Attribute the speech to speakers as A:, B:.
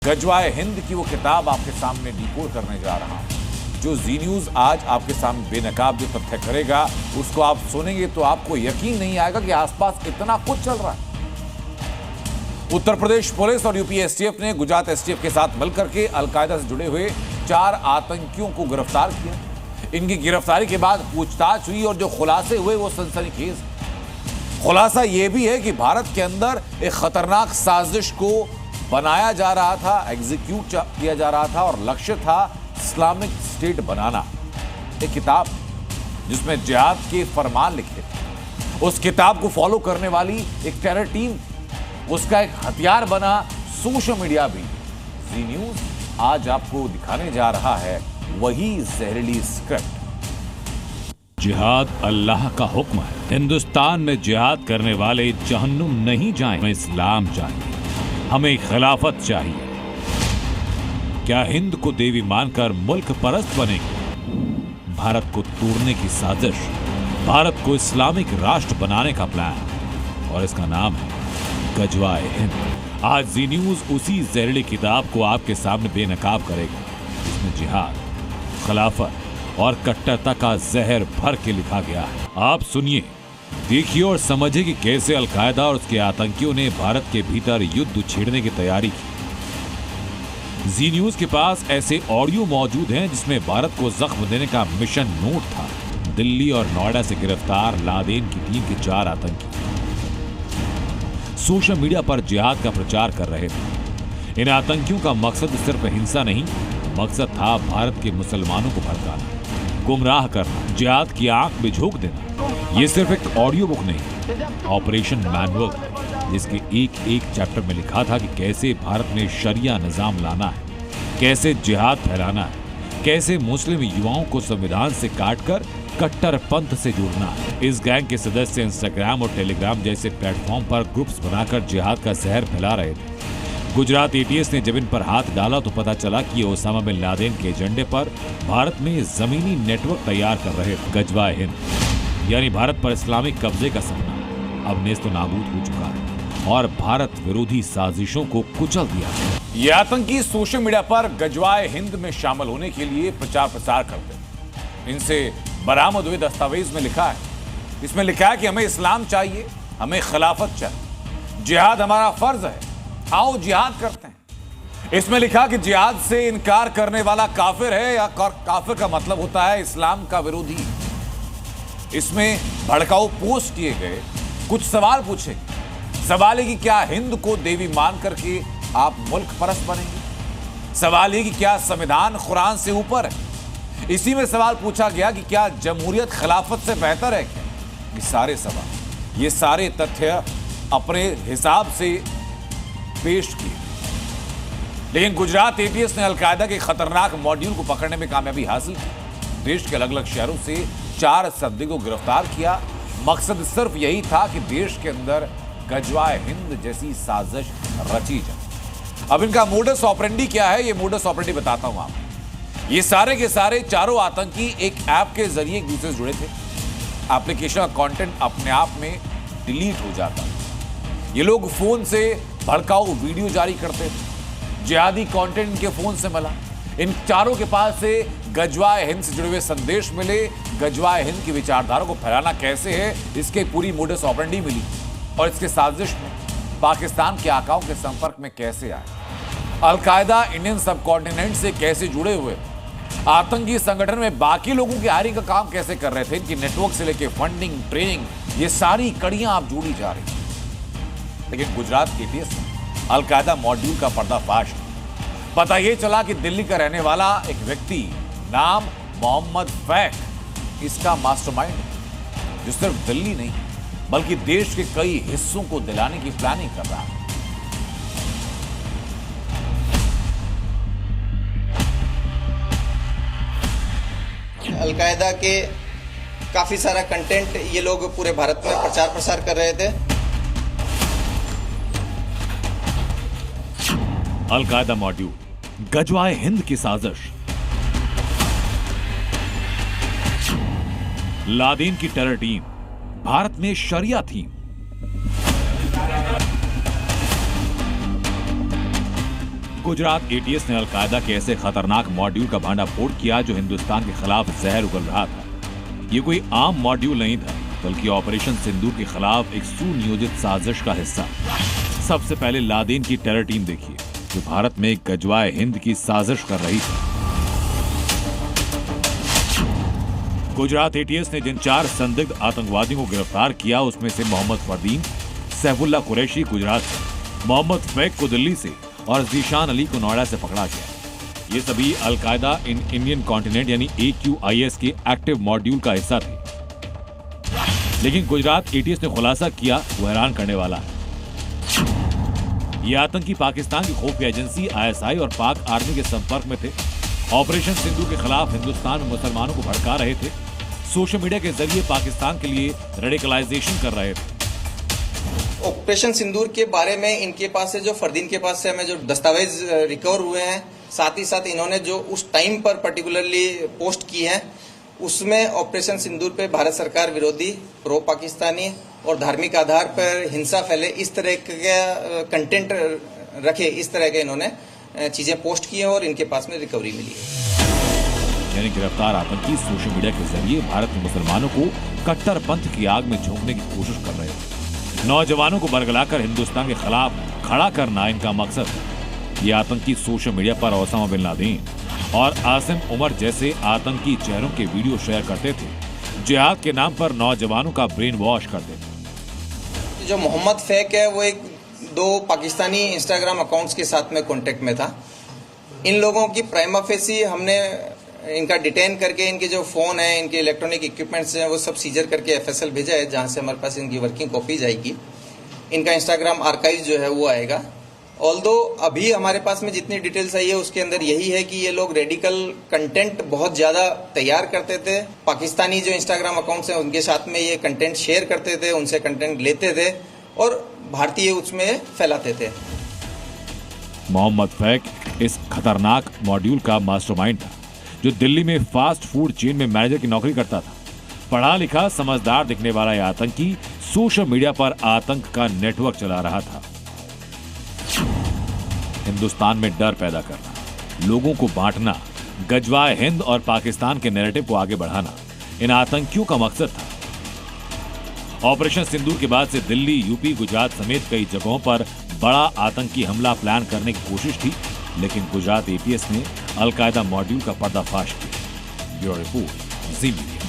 A: गजवाए हिंद की वो किताब आपके सामने डिकोड करने जा रहा हूं। जो जी न्यूज आज आपके सामने बेनकाब जो तथ्य करेगा, उसको आप सुनेंगे तो आपको यकीन नहीं आएगा कि आसपास इतना कुछ चल रहा है। उत्तर प्रदेश पुलिस और यूपी एसटीएफ ने गुजरात एसटीएफ के साथ मिलकर के अलकायदा से जुड़े हुए 4 आतंकियों को गिरफ्तार किया। इनकी गिरफ्तारी के बाद पूछताछ हुई और जो खुलासे हुए वो सनसनीखेज। खुलासा यह भी है कि भारत के अंदर एक खतरनाक साजिश को बनाया जा रहा था, एग्जीक्यूट किया जा रहा था और लक्ष्य था इस्लामिक स्टेट बनाना। एक किताब जिसमें जिहाद के फरमान लिखे थे, उस किताब को फॉलो करने वाली एक टेरर टीम, उसका एक हथियार बना सोशल मीडिया भी। जी न्यूज आज आपको दिखाने जा रहा है वही जहरीली स्क्रिप्ट।
B: जिहाद अल्लाह का हुक्म है। हिंदुस्तान में जिहाद करने वाले जहन्नुम नहीं जाएं, हमें इस्लाम चाहिए, हमें खिलाफत चाहिए। क्या हिंद को देवी मानकर मुल्क परस्त बनेंगे? भारत को तोड़ने की साजिश, भारत को इस्लामिक राष्ट्र बनाने का प्लान, और इसका नाम है गजवाए हिंद। आज जी न्यूज उसी जहरीली किताब को आपके सामने बेनकाब करेगा, जिसमें जिहाद, खिलाफत और कट्टरता का जहर भर के लिखा गया है। आप सुनिए, देखिए और समझिए कि कैसे अलकायदा और उसके आतंकियों ने भारत के भीतर युद्ध छेड़ने की तैयारी की। जी न्यूज के पास ऐसे ऑडियो मौजूद हैं जिसमें भारत को जख्म देने का मिशन नोट था। दिल्ली और नोएडा से गिरफ्तार लादेन की टीम के 4 आतंकी सोशल मीडिया पर जिहाद का प्रचार कर रहे थे। इन आतंकियों का मकसद सिर्फ हिंसा नहीं, मकसद था भारत के मुसलमानों को भड़काना, गुमराह करना, जिहाद की आंख में झोंक देना। ये सिर्फ एक ऑडियो बुक नहीं, ऑपरेशन मैनुअल था, जिसके एक चैप्टर में लिखा था कि कैसे भारत में शरिया निजाम लाना है, कैसे जिहाद फैलाना है, कैसे मुस्लिम युवाओं को संविधान से काटकर कट्टर पंथ से जोड़ना है। इस गैंग के सदस्य इंस्टाग्राम और टेलीग्राम जैसे प्लेटफॉर्म पर ग्रुप्स बनाकर जिहाद का जहर फैला रहे थे। गुजरात एटीएस ने जब इन पर हाथ डाला तो पता चला कि ये ओसामा बिन लादेन के एजेंडे पर भारत में जमीनी नेटवर्क तैयार कर रहे थे। गजवाए हिंद यानी भारत पर इस्लामिक कब्जे का सपना अब नेस्त नाबूद हो चुका है और भारत विरोधी साजिशों को कुचल दिया है।
A: ये आतंकी सोशल मीडिया पर गजवाए हिंद में शामिल होने के लिए प्रचार प्रसार करते हैं। इनसे बरामद हुए दस्तावेज में लिखा है, इसमें लिखा है कि हमें इस्लाम चाहिए, हमें खिलाफत चाहिए, जिहाद हमारा फर्ज है, आओ जिहाद करते हैं। इसमें लिखा कि जिहाद से इनकार करने वाला काफिर है या काफिर का मतलब होता है इस्लाम का विरोधी। इसमें भड़काऊ पोस्ट किए गए, कुछ सवाल पूछे। सवाल है कि क्या हिंद को देवी मान करके आप मुल्क परस्त बनेंगे? सवाल है कि क्या संविधान कुरान से ऊपर है? इसी में सवाल पूछा गया कि क्या जमहूरियत खिलाफत से बेहतर है क्या? ये सारे सवाल, ये सारे तथ्य अपने हिसाब से पेश किए, लेकिन गुजरात एटीएस ने अलकायदा के खतरनाक मॉड्यूल को पकड़ने में कामयाबी हासिल की। देश के अलग अलग शहरों से 4 संदिग्धों को गिरफ्तार किया। मकसद सिर्फ यही था कि देश के अंदर गजवाए हिंद जैसी साजिश रची जाए। अब इनका मोडस ऑपरेंडी क्या है, ये मोडस ऑपरेंडी बताता हूं आपको। ये सारे के सारे 4 आतंकी एक ऐप के जरिए एक दूसरे से जुड़े थे। एप्लीकेशन का कंटेंट अपने आप में डिलीट हो जाता। ये लोग फोन से भड़काऊ वीडियो जारी करते थे, जिहादी कंटेंट इनके फोन से मिला। इन 4 के पास से गजवाए हिंद से जुड़े हुए संदेश मिले। गजवाए हिंद की विचारधारा को फैलाना कैसे है, इसके पूरी मोडस ऑपरेंडी मिली और इसके साजिश में पाकिस्तान के आकाओं के संपर्क में कैसे आए, अलकायदा इंडियन सब कॉन्टिनेंट से कैसे जुड़े हुए, आतंकी संगठन में बाकी लोगों की हायरिंग का काम कैसे कर रहे थे, इनकी नेटवर्क से लेकर फंडिंग, ट्रेनिंग, ये सारी कड़ियां आप जोड़ी जा रही। लेकिन गुजरात एटीएस अलकायदा मॉड्यूल का पर्दाफाश, पता यह चला कि दिल्ली का रहने वाला एक व्यक्ति नाम मोहम्मद फैक इसका मास्टरमाइंड है, जो सिर्फ दिल्ली नहीं बल्कि देश के कई हिस्सों को दिलाने की प्लानिंग कर रहा है।
C: अलकायदा के काफी सारा कंटेंट ये लोग पूरे भारत में प्रचार प्रसार कर रहे थे।
B: अलकायदा मॉड्यूल, गजवाए हिंद की साजिश, लादेन की टेरर टीम, भारत में शरिया थीम। गुजरात एटीएस ने अलकायदा के ऐसे खतरनाक मॉड्यूल का भांडाफोड़ किया जो हिंदुस्तान के खिलाफ जहर उगल रहा था। ये कोई आम मॉड्यूल नहीं था, बल्कि ऑपरेशन सिंदूर के खिलाफ एक सुनियोजित साजिश का हिस्सा। सबसे पहले लादेन की टेरर टीम देखिए, जो भारत में गजवाए हिंद की साजिश कर रही थी। गुजरात एटीएस ने जिन 4 संदिग्ध आतंकवादियों को गिरफ्तार किया, उसमें से मोहम्मद फरदीन, सैफुल्ला कुरैशी गुजरात से, मोहम्मद फैक को दिल्ली से और जीशान अली को नोएडा से पकड़ा गया। ये सभी अलकायदा इन इंडियन कॉन्टिनेंट यानी AQIS के एक्टिव मॉड्यूल का हिस्सा थे। लेकिन गुजरात एटीएस ने खुलासा किया वो हैरान करने वाला है। ये आतंकी पाकिस्तान की खुफिया एजेंसी ISI और पाक आर्मी के संपर्क में थे। ऑपरेशन सिंधु के खिलाफ हिंदुस्तान में मुसलमानों को भड़का रहे थे। सोशल मीडिया के जरिए पाकिस्तान के लिए रेडिकलाइजेशन कर रहे थे।
C: ऑपरेशन सिंदूर के बारे में इनके पास से जो फरदीन के पास से हमें जो दस्तावेज रिकवर हुए हैं, साथ ही साथ इन्होंने जो उस टाइम पर पर्टिकुलरली पोस्ट की है, उसमें ऑपरेशन सिंदूर पे भारत सरकार विरोधी, प्रो पाकिस्तानी और धार्मिक आधार पर हिंसा फैले, इस तरह का कंटेंट रखे, इस तरह के इन्होंने चीजें पोस्ट की हैं और इनके पास में रिकवरी मिली है।
B: यानी गिरफ्तार आतंकी सोशल मीडिया के जरिए भारत में मुसलमानों को कट्टरपंथ की आग में झोंकने की कोशिश कर रहे थे। नौजवानों को बरगलाकर हिंदुस्तान के खिलाफ खड़ा करना इनका मकसद है। ये आतंकी सोशल मीडिया पर ओसामा बिन लादेन और आसिम उमर जैसे आतंकी चेहरों के वीडियो शेयर करते थे, जिहाद के नाम पर नौजवानों का ब्रेन वॉश करते थे।
C: जो मोहम्मद फैक है वो 2 पाकिस्तानी इंस्टाग्राम अकाउंट्स के साथ में कांटेक्ट में था। इन लोगों की प्राइमा फेसी हमने इनका डिटेन करके इनके जो फोन है, इनके इलेक्ट्रॉनिक इक्विपमेंट्स हैं, वो सब सीजर करके FSL भेजा है, जहां से हमारे पास इनकी वर्किंग कॉपीज आएगी। इनका इंस्टाग्राम आर्काइव जो है वो आएगा। ऑल्दो अभी हमारे पास में जितनी डिटेल्स आई है उसके अंदर यही है कि ये लोग रेडिकल कंटेंट बहुत ज्यादा तैयार करते थे। पाकिस्तानी जो इंस्टाग्राम अकाउंट्स हैं उनके साथ में ये कंटेंट शेयर करते थे, उनसे कंटेंट लेते थे और भारतीय उसमें फैलाते थे।
B: मोहम्मद फैक इस खतरनाक मॉड्यूल का मास्टरमाइंड था, जो दिल्ली में फास्ट फूड चेन में मैनेजर की नौकरी करता था। पढ़ा लिखा समझदार दिखने वाला यह आतंकी सोशल मीडिया पर आतंक का नेटवर्क चला रहा था। हिंदुस्तान में डर पैदा करना, लोगों को बांटना, गजवाए हिंद और पाकिस्तान के नैरेटिव को आगे बढ़ाना इन आतंकियों का मकसद था। ऑपरेशन सिंदूर के बाद से दिल्ली, यूपी, गुजरात समेत कई जगहों पर बड़ा आतंकी हमला प्लान करने की कोशिश थी, लेकिन गुजरात एटीएस ने अलकायदा मॉड्यूल का पर्दाफाश किया। ब्यूरो रिपोर्ट, जी मीडिया।